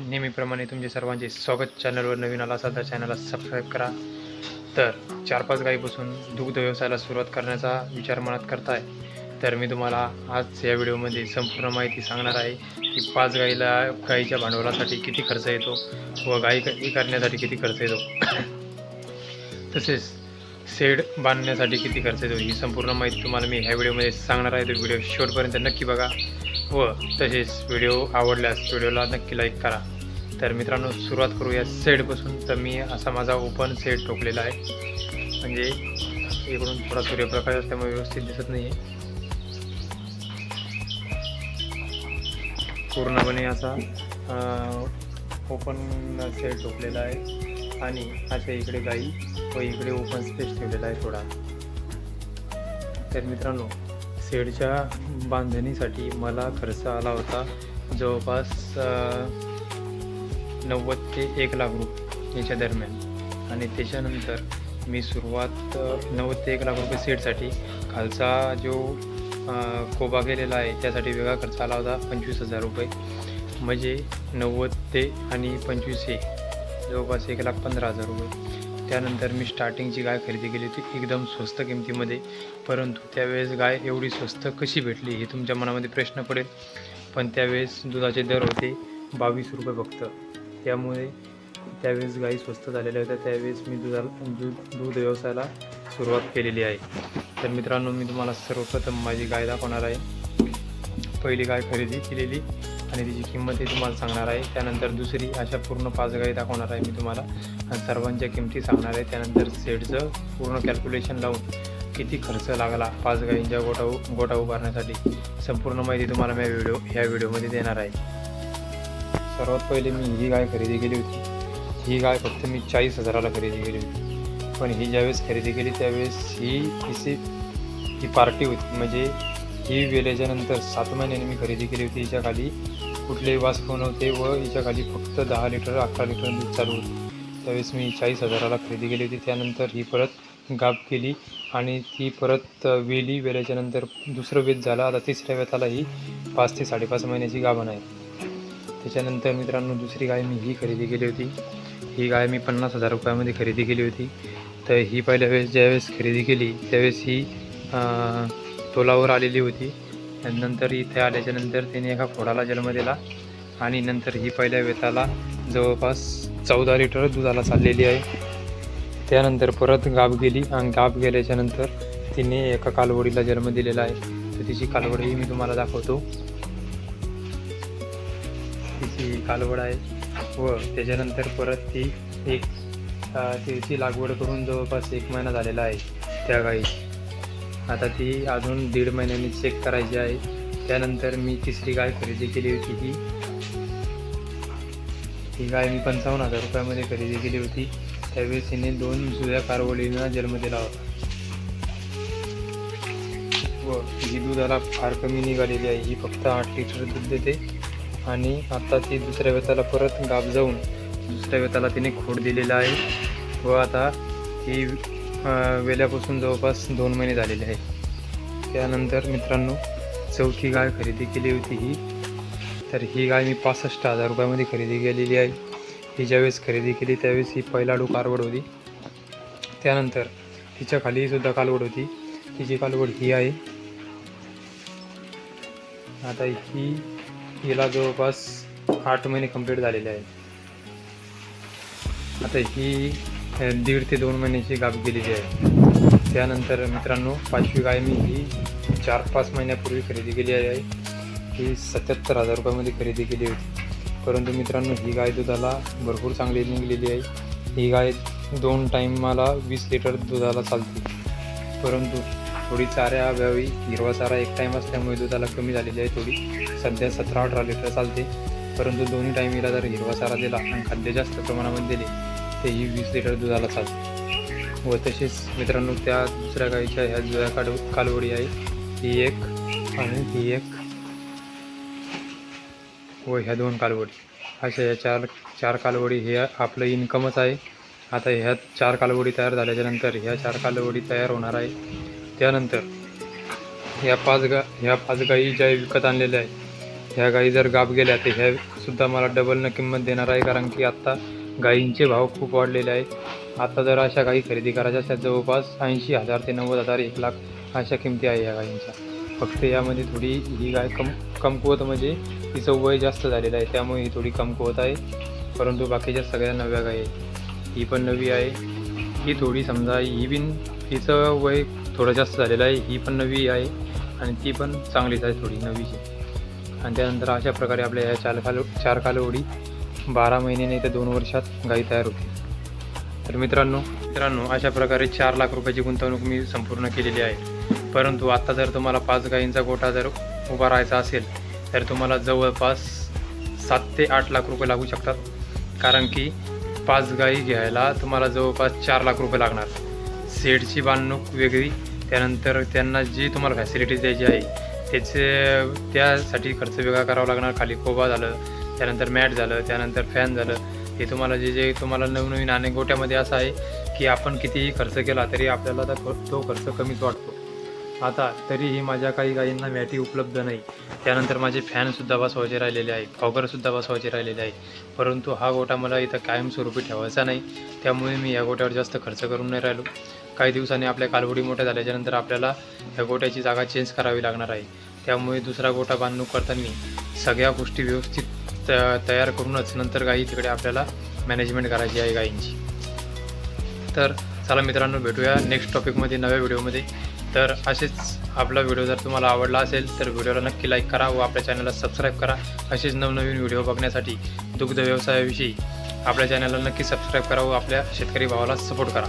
नेहमीप्रमाणे तुमचे सर्वांचे स्वागत. चॅनलवर नवीन आला असाल तर चॅनलला सबस्क्राईब करा. तर 4-5 गायीपासून दुग्ध व्यवसायाला सुरुवात करण्याचा विचार मनात करताय तर मी तुम्हाला आज या व्हिडिओमध्ये संपूर्ण माहिती सांगणार आहे की 5 गायीच्या भांडवलासाठी किती खर्च येतो व गायी करण्यासाठी किती खर्च येतो तसेच शेड बांधण्यासाठी किती खर्च येतो ही संपूर्ण माहिती तुम्हाला मी ह्या व्हिडिओमध्ये सांगणार आहे. तर व्हिडिओ शेवटपर्यंत नक्की बघा व तसेच व्हिडिओ आवडल्यास व्हिडिओला नक्की लाईक करा. तर मित्रांनो, सुरुवात करूया शेडपासून. तर मी असा माझा ओपन शेड ठोकलेला आहे, म्हणजे इकडून थोडा सूर्यप्रकाश असल्यामुळे व्यवस्थित दिसत नाही आहे. पूर्णपणे असा ओपन शेड ठोकलेला आहे आणि अशा इकडे गाई व इकडे ओपन स्पेस ठेवलेला आहे थोडा. तर मित्रांनो, शेडच्या बांधणीसाठी मला खर्च आला होता जवळपास 90 ते 1 लाख रुपये याच्या दरम्यान. आणि त्याच्यानंतर मी सुरुवात 90 ते 1 लाख रुपये शेडसाठी. खालचा जो कोबा केलेला आहे त्यासाठी वेगळा खर्च आला होता 25,000 रुपये, म्हणजे 90 ते आणि 25 जवळपास 1,15,000 रुपये. त्यानंतर मी स्टार्टिंगची गाय खरेदी केली होती एकदम स्वस्त किमतीमध्ये. परंतु त्यावेळेस गाय एवढी स्वस्त कशी भेटली हे तुमच्या मनामध्ये प्रश्न पडेल. पण त्यावेळेस दुधाचे दर होते 22 रुपये फक्त. त्यामुळे त्यावेळेस गाई स्वस्त झालेल्या होत्या. त्यावेळेस मी दूध व्यवसायाला सुरुवात केलेली आहे. तर मित्रांनो, मी तुम्हाला सर्वप्रथम माझी गाय दाखवणार आहे. पहिली गाय खरेदी केलेली आणि तिची किंमतही तुम्हाला सांगणार आहे. त्यानंतर दुसरी, अशा पूर्ण 5 गायी दाखवणार आहे मी तुम्हाला आणि सर्वांच्या किमती सांगणार आहे. त्यानंतर शेडचं पूर्ण कॅल्क्युलेशन लावून किती खर्च लागला 5 गायींच्या गोठा उभारण्यासाठी संपूर्ण माहिती तुम्हाला मी ह्या व्हिडिओमध्ये देणार आहे. सर्वात पहिले मी ही गाय खरेदी केली होती. ही गाय फक्त मी 40,000ला खरेदी केली होती. पण ही ज्यावेळेस खरेदी केली त्यावेळेस ही पार्टी होती, म्हणजे ही वेल्याच्यानंतर 7 महिन्यांनी मी खरेदी केली होती. हिच्या खाली कुठलेही वासरू नव्हते व हिच्या खाली फक्त 10 लिटर 11 लिटर दूध चालू होते. त्यावेळेस मी 40,000ला खरेदी केली होती. त्यानंतर ही परत गाब केली आणि ती परत वेल्याच्यानंतर दुसरं वेत झालं. आता तिसऱ्या वेताला ही 5 ते 5.5 महिन्याची गाभण आहे. त्याच्यानंतर मित्रांनो, दुसरी गाय मी ही खरेदी केली होती. ही गाय मी 50,000 रुपयामध्ये खरेदी केली होती. तर ही पहिल्या वेळेस ज्यावेळेस खरेदी केली त्यावेळेस ही तोलावर आलेली होती. नंतर इथे आल्याच्यानंतर तिने एका फोडाला जन्म दिला आणि नंतर ही पहिल्या वेताला जवळपास 14 लिटर दुधाला चाललेली आहे. त्यानंतर परत गाब गेली आणि गाब गेल्याच्यानंतर तिने एका कालवडीला जन्म दिलेला आहे. तर तिची कालवडही मी तुम्हाला दाखवतो. तिची कालवड आहे व त्याच्यानंतर परत तिची लागवड करून जवळपास 1 महिना झालेला आहे त्या गाईची. आता ती अजून 1.5 महिन्यांनी चेक करायची आहे. त्यानंतर मी तिसरी गाय खरेदी केली होती. ही गाय मी 55,000 रुपयामध्ये खरेदी केली होती. त्यावेळेस हिने 2 जुळ्या कालवडींना जन्म दिला होता व ही दुधाला फार कमी निघालेली आहे. ही फक्त 8 लिटर दूध देते आणि आता ती दुसऱ्या वेताला परत गाब जाऊन दुसऱ्या वेताला तिने खोड दिलेला आहे व आता ही वेल्यापासून जवळपास 2 महिने झालेले आहे. त्यानंतर मित्रांनो, चौथी गाय खरेदी केली होती ही. तर ही गाय मी 65,000 रुपयामध्ये खरेदी केलेली आहे. ही ज्यावेळेस खरेदी केली त्यावेळेस ही पहिलाडू कालवड होती. त्यानंतर तिच्या खाली सुद्धा कालवड होती. तिची कालवड ही आहे. आता हिला जवळपास 8 महिने कंप्लीट झालेले आहे. आता ही 1.5 ते 2 महिन्याची गाब गेलेली आहे. त्यानंतर मित्रांनो, 5वी गाय मी ही 4-5 महिन्यापूर्वी खरेदी केली आहे. ही 77,000 रुपयामध्ये खरेदी केली होती. परंतु मित्रांनो, ही गाय दुधाला भरपूर चांगली निघलेली आहे. ही गाय 2 टाईमाला 20 लिटर दुधाला चालते. परंतु थोडी चाऱ्याअभावी हिरवा चारा 1 टाईम असल्यामुळे दुधाला कमी झालेली आहे थोडी. सध्या 17-18 लिटर चालते. परंतु दोन्ही टाईमीला जर हिरवा चारा दिला आणि खाद्य जास्त प्रमाणामध्ये दिले ते ही 20 लिटर दुधाला चालते. व तसेच मित्रांनो, त्या दुसऱ्या गाईच्या ह्या जुळ्या कालवडी आहे. ही एक आणि ही एक व ह्या 2 कालवडी, अशा या 4 कालवडी हे आपलं इन्कमच आहे. आता ह्या 4 कालवडी तयार झाल्याच्यानंतर ह्या 4 कालवडी तयार होणार आहे. त्यानंतर ह्या 5 गायी ज्या विकत आणलेल्या आहेत ह्या गाई जर गाब गेल्या तर ह्या सुद्धा मला डबलनं किंमत देणार आहे, कारण की आत्ता गाईंचे भाव खूप वाढलेले आहे. आता जर अशा गाई खरेदी करायच्या असल्या जवळपास 80,000 ते 90,000 1 लाख अशा किमती आहे या गाईंच्या. फक्त यामध्ये थोडी ही गाय कमकुवत म्हणजे तिचं वय जास्त झालेलं आहे, त्यामुळे ही थोडी कमकुवत आहे. परंतु बाकीच्या सगळ्या नव्या गाई आहे. ही पण नवी आहे. ही थोडी समजा ही बिन हिचं वय थोडं जास्त झालेलं आहे. ही पण नवी आहे आणि ती पण चांगलीच आहे थोडी नवीची. आणि त्यानंतर अशा प्रकारे आपल्या ह्या चार कालावधी 12 महिने नाही तर 2 वर्षात गाई तयार होते. तर मित्रांनो अशा प्रकारे 4 लाख रुपयाची गुंतवणूक मी संपूर्ण केलेली आहे. परंतु आत्ता जर तुम्हाला 5 गायींचा गोठा जर उभा राहायचा असेल तर तुम्हाला जवळपास 7 ते 8 लाख रुपये लागू शकतात, कारण की 5 गायी घ्यायला तुम्हाला जवळपास 4 लाख रुपये लागणार. शेडची बांधणूक वेगळी, त्यानंतर त्यांना जी तुम्हाला फॅसिलिटीज द्यायची आहे त्यासाठी खर्च वेगळा करावा लागणार. खाली कोबा झालं, त्यानंतर मॅट झालं, त्यानंतर फॅन झालं. हे तुम्हाला जे तुम्हाला नवनवीन आणि गोट्यामध्ये असं आहे की आपण कितीही खर्च केला तरी आपल्याला तो खर्च कमीच वाटतो. आता तरीही माझ्या काही गायींना मॅटी उपलब्ध नाही. त्यानंतर माझे फॅनसुद्धा बसवायचे राहिलेले आहे, फॉगरसुद्धा बसवायचे राहिलेले आहे. परंतु हा गोटा मला इथं कायमस्वरूपी ठेवायचा नाही, त्यामुळे मी या गोट्यावर जास्त खर्च करून नाही राहिलो. काही दिवसांनी आपल्या कालवडी मोठ्या झाल्याच्यानंतर आपल्याला या गोट्याची जागा चेंज करावी लागणार आहे. त्यामुळे दुसरा गोटा बांधणूक करताना सगळ्या गोष्टी व्यवस्थित तयार करूनच नंतर गाई तिकडे आपल्याला मॅनेजमेंट करायची आहे गायींची. तर चला मित्रांनो, भेटूया नेक्स्ट टॉपिकमध्ये नव्या व्हिडिओमध्ये. तर असेच आपला व्हिडिओ जर तुम्हाला आवडला असेल तर व्हिडिओला नक्की लाईक करा व आपल्या चॅनलला सबस्क्राईब करा. असेच नवनवीन व्हिडिओ बघण्यासाठी दुग्ध व्यवसायाविषयी आपल्या चॅनलला नक्की सबस्क्राईब करा व आपल्या शेतकरी भावाला सपोर्ट करा.